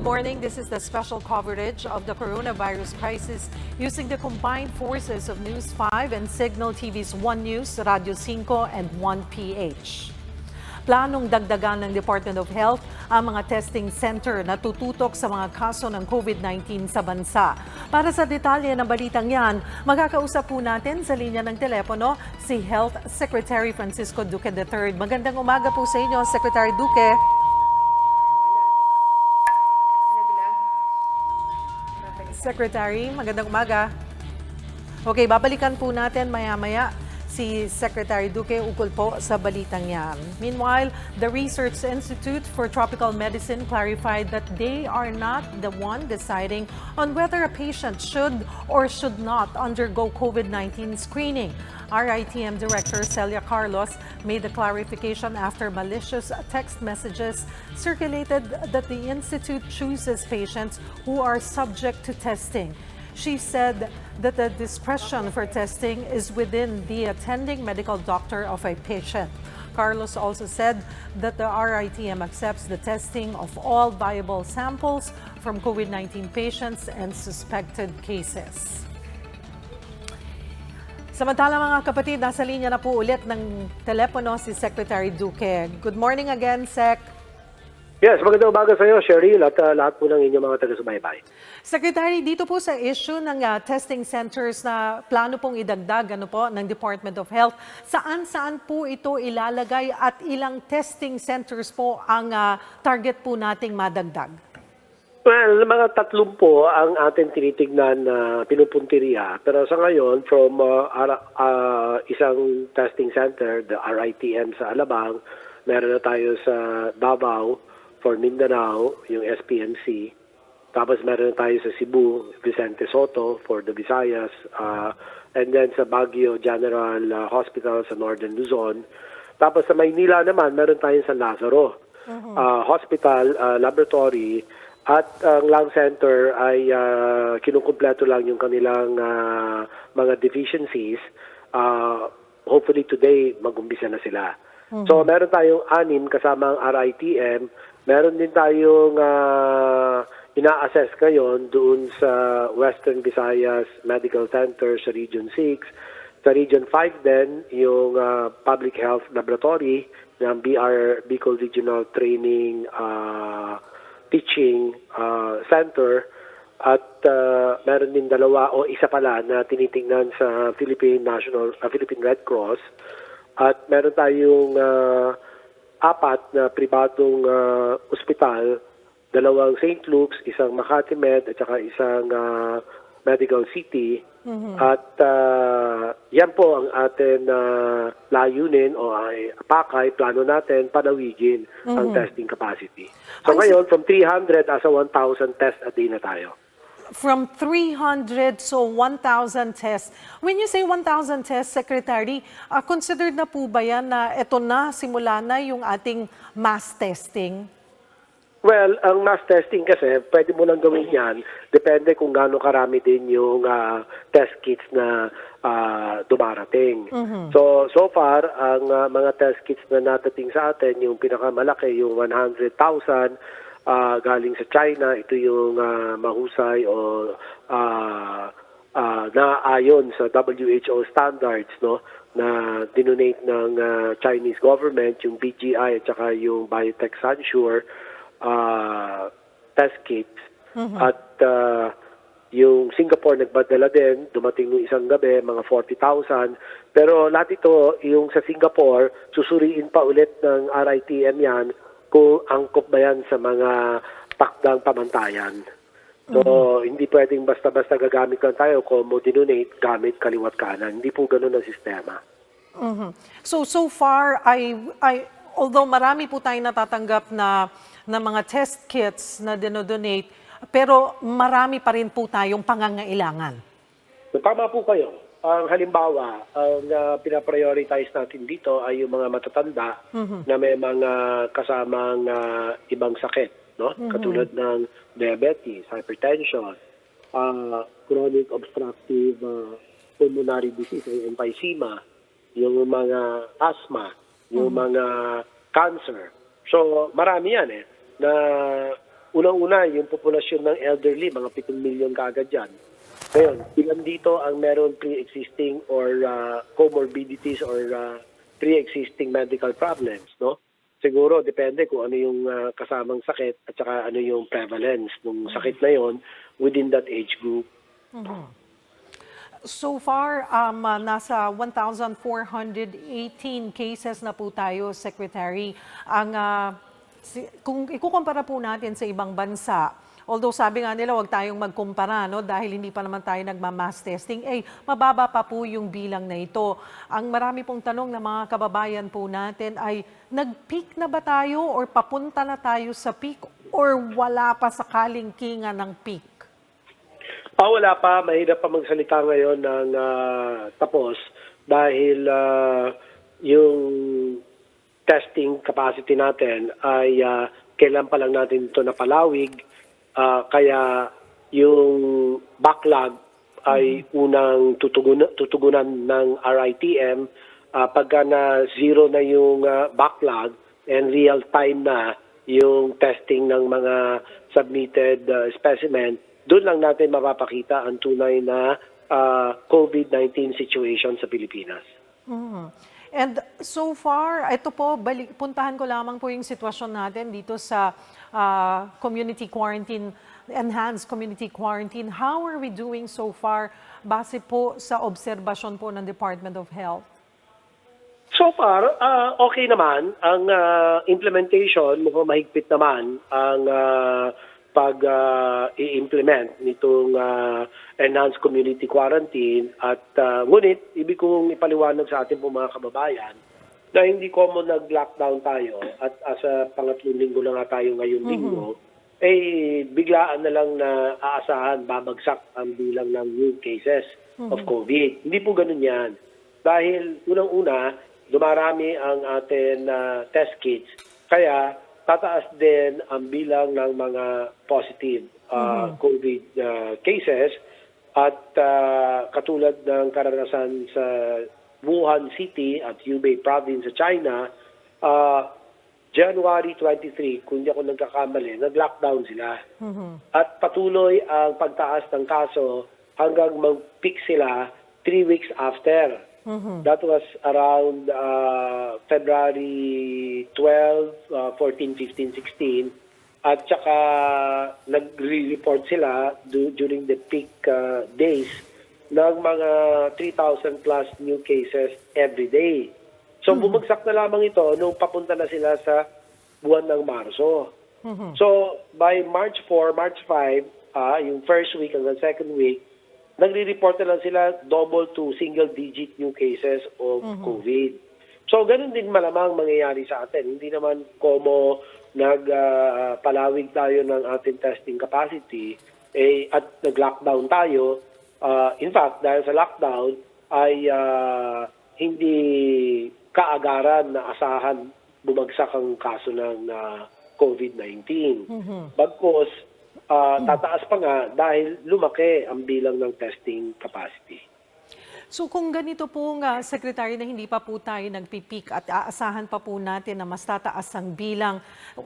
morning. This is the special coverage of the coronavirus crisis using the combined forces of News 5 and Signal TV's 1 News, Radio 5 and 1PH. Planong dagdagan ng Department of Health ang mga testing center na tututok sa mga kaso ng COVID-19 sa bansa. Para sa detalye ng balitang yan, magkakausap po natin sa linya ng telepono si Health Secretary Francisco Duque III. Magandang umaga po sa inyo, Secretary Duque. Secretary, magandang umaga. Okay, babalikan po natin maya-maya si Secretary Duque ukol po sa balitang yan. Meanwhile, the Research Institute for Tropical Medicine clarified that they are not the one deciding on whether a patient should or should not undergo COVID-19 screening. RITM Director Celia Carlos made the clarification after malicious text messages circulated that the institute chooses patients who are subject to testing. She said that the discretion for testing is within the attending medical doctor of a patient. Carlos also said that the RITM accepts the testing of all viable samples from COVID-19 patients and suspected cases. Samantala mga kapatid, nasa linya na po ulit ng telepono si Secretary Duque. Good morning again, Sec. Yes, magandang umaga sa iyo, Cheryl, at lahat po ng inyong mga taga-subaybay. Secretary, dito po sa issue ng testing centers na plano pong idagdag ng Department of Health, saan-saan po ito ilalagay at ilang testing centers po ang target po nating madagdag? Well, mga 30 po ang ating tinitignan na pinupunteriya. Pero sa ngayon, from isang testing center, the RITM sa Alabang, meron na tayo sa Davao, for Mindanao, yung SPMC. Tapos meron tayo sa Cebu, Vicente Soto for the Visayas. And then sa Baguio General Hospital sa Northern Luzon. Tapos sa Maynila naman, meron tayong San Lazaro Hospital, Laboratory. At ang Lung Center ay kinukumpleto lang yung kanilang mga deficiencies. Hopefully today, mag-umpisa na sila. So meron tayong 6 kasama ang RITM. Meron din tayong ina-assess ngayon doon sa Western Visayas Medical Center sa Region 6. Sa Region 5 din, yung Public Health Laboratory ng Bicol Regional Training Teaching Center. At meron din 2 o isa pala na tinitingnan sa Philippine Red Cross. At meron tayong 4 na pribadong ospital, 2 St. Luke's, isang Makati Med at saka isang Medical City. At yan po ang atin layunin o pakay, plano natin panawigin ang testing capacity. So ngayon, from 300 asa 1,000 tests a day na tayo. From 300, so 1,000 tests. When you say 1,000 tests, Secretary, considered na po ba yan na ito na, simula na yung ating mass testing? Well, ang mass testing kasi, pwede mo lang gawin yan. Depende kung gaano karami din yung test kits na dumarating. So far, ang mga test kits na natating sa atin, yung pinakamalaki, yung 100,000, galing sa China. Ito yung mahusay o naayon sa WHO standards, no, na dinonate ng Chinese government, yung BGI at saka yung Biotech Sansure test kits. At yung Singapore nagpadala din, dumating nung isang gabi, mga 40,000. Pero lahat ito, yung sa Singapore, susuriin pa ulit ng RITM yan kung angkop ba yan sa mga takdang pamantayan. So, hindi pwedeng basta-basta gagamit lang tayo kung mo dinonate gamit kaliwat kanan. Hindi po ganun ang sistema. So far, although marami po tayong natatanggap na mga test kits na dinodonate, pero marami pa rin po tayong pangangailangan. So, tama po kayo. Ang halimbawa, ang pinaprioritize natin dito ay yung mga matatanda na may mga kasamang ibang sakit, no? Katulad ng diabetes, hypertension, chronic obstructive pulmonary disease, emphysema, yung mga asthma, yung mga cancer. So marami yan na unang-una, yung populasyon ng elderly, mga 7 milyon kaagad yan. Ngayon, ilan dito ang meron pre-existing or comorbidities or pre-existing medical problems, no? Siguro, depende kung ano yung kasamang sakit at saka ano yung prevalence ng sakit na yon within that age group. So far, nasa 1,418 cases na po tayo, Secretary. Kung ikukumpara po natin sa ibang bansa, although sabi nga nila huwag tayong magkumpara, no, dahil hindi pa naman tayo nagma-mass testing, mababa pa po yung bilang na ito. Ang marami pong tanong ng mga kababayan po natin ay, nag-peak na ba tayo or papunta na tayo sa peak or wala pa sa kalingkingan ng peak? Wala pa. Mahirap pa magsalita ngayon ng tapos dahil yung testing capacity natin ay kailan pa lang natin ito napalawig. Kaya yung backlog ay unang tutugunan ng RITM. Pagka na zero na yung backlog and real time na yung testing ng mga submitted specimen, doon lang natin mapapakita ang tunay na COVID-19 situation sa Pilipinas. And so far, ito po, puntahan ko lamang po yung sitwasyon natin dito sa community quarantine, enhanced community quarantine. How are we doing so far base po sa obserbasyon po ng Department of Health? So far, okay naman. Ang implementation, mukhang mahigpit naman ang pag-i-implement nitong enhanced community quarantine. At ngunit, ibig kong ipaliwanag sa ating po mga kababayan na hindi common nag-lockdown tayo at as a pangatlong linggo na nga tayo ngayon linggo, biglaan na lang na aasahan, babagsak ang bilang ng new cases of COVID. Hindi po ganun yan. Dahil unang-una, dumarami ang ating test kits. Kaya tataas din ang bilang ng mga positive COVID cases at katulad ng karanasan sa Wuhan City at Hubei Province sa China, January 23, kung di ako nagkakamali, nag-lockdown sila. At patuloy ang pagtaas ng kaso hanggang mag-peak sila 3 weeks after. That was around February 12, 14, 15, 16. At saka nag-report sila during the peak days ng mga 3,000 plus new cases every day. So bumagsak na lamang ito nung papunta na sila sa buwan ng Marso. So by March 4, March 5, yung first week hanggang second week, nagre-report na lang sila double to single-digit new cases of COVID. So, ganun din malamang mangyayari sa atin. Hindi naman como nagpalawig tayo ng ating testing capacity at nag-lockdown tayo. In fact, dahil sa lockdown ay hindi kaagaran na asahan bumagsak ang kaso ng COVID-19. Bagkus, tataas pa nga dahil lumaki ang bilang ng testing capacity. So kung ganito po nga, Secretary, na hindi pa po tayo nagpipik at aasahan pa po natin na mas tataas ang bilang,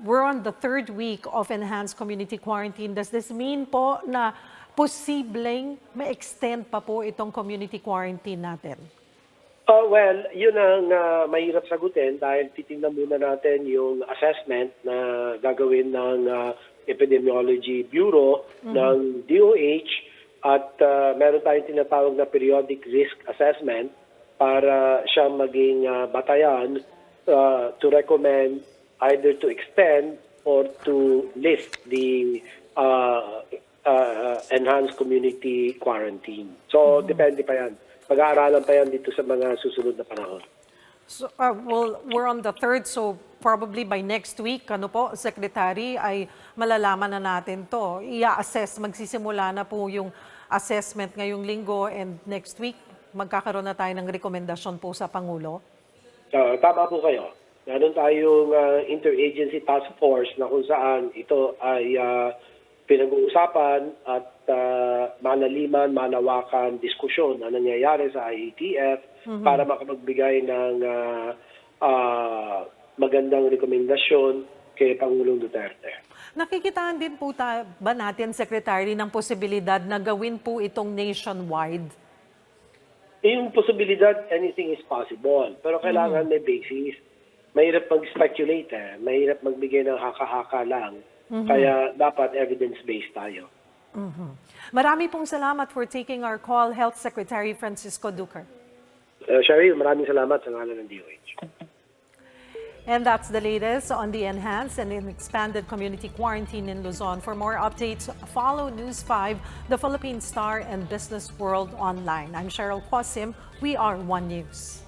we're on the 3rd week of enhanced community quarantine. Does this mean po na posibleng ma-extend pa po itong community quarantine natin? Well, yun ang mahirap sagutin dahil titingnan muna natin yung assessment na gagawin ng Epidemiology Bureau ng DOH at meron tayong tinatawag na periodic risk assessment para siya maging batayan to recommend either to extend or to lift the enhanced community quarantine. So, depende pa yan. Pag-aaralan pa yan dito sa mga susunod na panahon. So, well, we're on the 3rd, so probably by next week, ano po, Secretary, ay malalaman na natin to. I-assess, magsisimula na po yung assessment ngayong linggo and next week, magkakaroon na tayo ng rekomendasyon po sa Pangulo? Tama po kayo. Meron tayong interagency task force na kung saan ito ay pinag-uusapan at malaliman, malawakan diskusyon na nangyayari sa IATF para makapagbigay ng magandang rekomendasyon kay Pangulong Duterte. Nakikitaan din po ba natin, Secretary, ng posibilidad na gawin po itong nationwide? Yung posibilidad, anything is possible. Pero kailangan may basis. Mahirap mag-speculate Mahirap magbigay ng haka-haka lang. Kaya dapat evidence-based tayo. Marami pong salamat for taking our call, Health Secretary Francisco Duque. Cheryl, maraming salamat sa ngalan ng DOH. And that's the latest on the enhanced and expanded community quarantine in Luzon. For more updates, follow News 5, the Philippine Star, and Business World online. I'm Cheryl Quasim. We are One News.